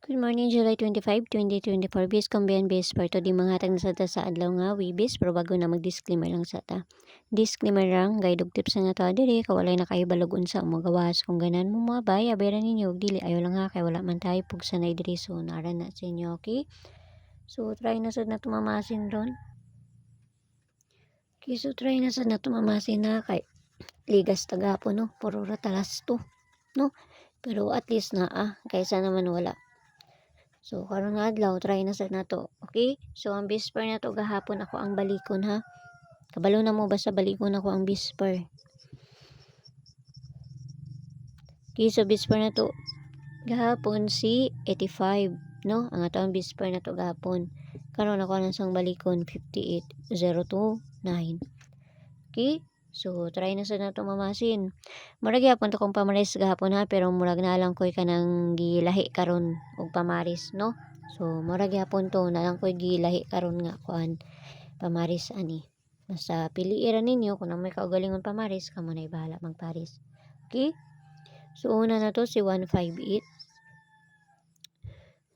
Good morning, July 25, 2024. Bis kambiyan bis parto di manghatag na sa ta sa adlaw nga wibis pero bago na mag-disclaimer lang sa ta. Disclaimer lang, guide og tips nga ta diri kawalay na kayo balagon sa magawas kung ganan mo mga bay abayran ninyo og dili ayo lang ha kay wala man tayo pug sanay diri so nara na sa inyo, okay? So try na sad na tumamasin ron. Okay, so try na sad na tumamasin na kay ligas tagapon no, puro ra talas to, no? Pero at least na kaysa naman wala. So, karon nga adlaw, try na sad nato. Okay? So, ang bisper na to gahapon ako ang balikon ha. Kabalo na mo basta balikon ako ang bisper. Okay, so bisper na to gahapon si 85, no? Ang ato ang bisper na to gahapon. Karon ako nang sang balikon 58,029. Okay? So, try na sad nato mamasin. Murag gyapon to kong pamaris gahapon ha, pero murag na lang koy kanang gilahi karon og pamaris, no? So, murag gyapon to na lang koy gilahi karon nga kuan pamaris ani. Basta piliira ninyo kung may kaugalingon pamaris, kamo nay bahala magparis. Okay? So, una na to si 158.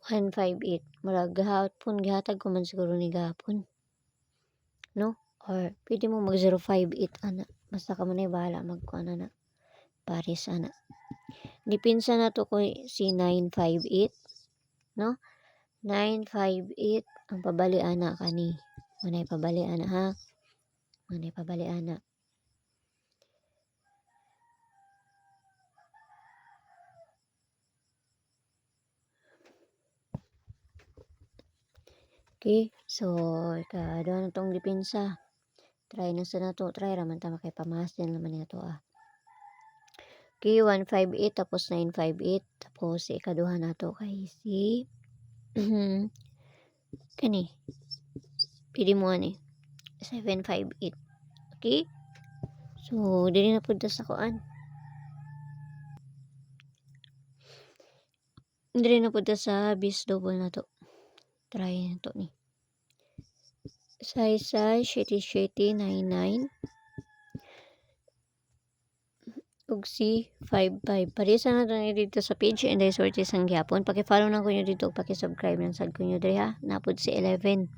158. Murag gahapon gihatag ko man siguro ni gahapon. No? Or pwede mo mag 058 ana. Basta ka mo na bahala magkuan na pares ana. Dipinsa na to ko si 958, no? 958 ang pabali ana kani. Manay pabali ana ha. Manay pabali ana. Okay, so kadua na tong dipinsa. Try na sa nato, try raman ta makay pamasin naman nato Okay, 158 tapos 958 tapos si ikaduha nato kay si kani. Pili mo ani 758. Okay? So, dili na pud sa kuan. Dili na pud sa bis double na to. Try na to ni. Size 7099 ug si 55. Parisa na to ni dito sa page and I sorti sang gyapon. Paki-follow na ko nyo dito, paki-subscribe lang sad ko nyo diri ha. Napod si 11.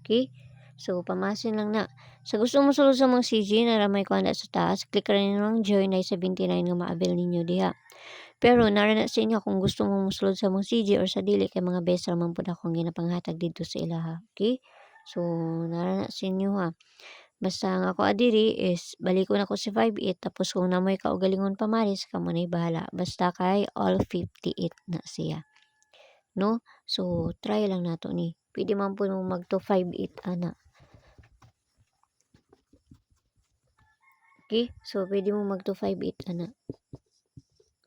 Okay? So, pamasin lang na. Sa gusto mo sulod sa mga CG na ramay ko anda sa taas, click rin nyo ng join ay 79 nga maabil ninyo diha. Pero nara na sa inyo kung gusto mo musulod sa mga CG or sa dili kay mga best raman po na akong ginapanghatag dito sa ilaha. Okay? So, nara na sa inyo ha. Basta ang ako adiri is balikon ako si 58 tapos kung namoy kaugalingon pamaris kamo nay bahala. Basta kay all 58 na siya. No? So, try lang nato ni. Pwede man po mo mag 258 ana. Okay? So, pwede mo mag 258 ana.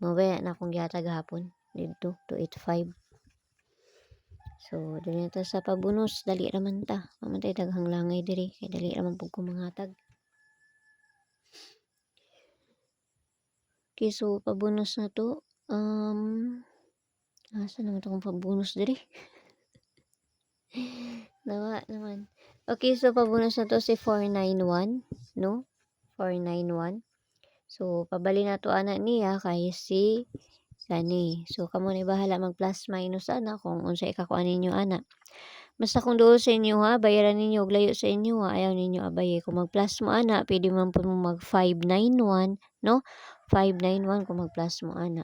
Mawaya na akong gihatag hapon. Dito, 285. So, dali na ta sa pabunos. Dali raman ta. Mamantay daghang langay diri. Kaya dali raman po kumanghatag. Okay, so, pabunos na to. Asa naman itong pabunos diri? Nawa naman. Okay, so, pabunos na to si 491. No? 491. So, pabali na to ana niya kay si gani. So, kamo ni bahala mag plus minus ana kung unsay ikakuan ninyo ana. Basta kung doon sa inyo ha, bayaran ninyo og layo sa inyo ha, ayaw ninyo abaye. Kung mag plus mo ana, pwede man po mo mag 591, no? 591 kung mag plus mo ana.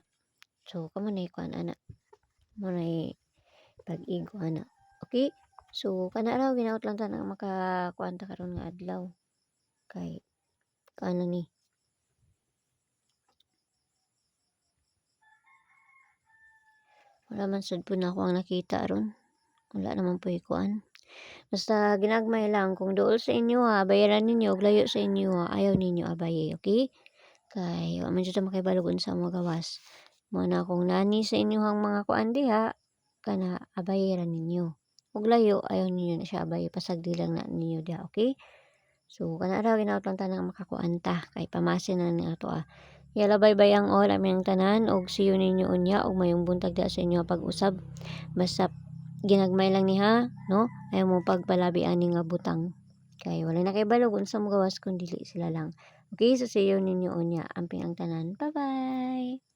So, kamo na ikuan ana. Mo na pag-igo ana. Okay? So, kana raw ginaot lang ta na makakuan ta karon nga adlaw. Kay kaano ni wala man sad po na ako ang nakita ron. Wala naman po ikuan. Basta ginagmay lang kung dool sa inyo ha, bayaran ninyo og layo sa inyo ha, ayaw ninyo abaye, okay? Kay wa man jud ta makibalogon sa mga gawas. Mo na kung nani sa inyohang mga kuan diha kana abayaran ninyo. Og layo ayaw ninyo na siya abaye pasagdi lang na ninyo diha, okay? So kana ra ginaot lang tanang makakuan ta kay pamasin na ni ato Yala bye-bye ang all aming tanan og see you ninyo unya og mayong buntag da sa inyo pag-usab. Basta ginagmay lang ni ha, no? Ayaw mo pagpalabi ani nga butang. Kay wala na kay balog unsa mo gawas kun dili sila lang. Okay, so see you ninyo unya amping ang tanan. Bye-bye.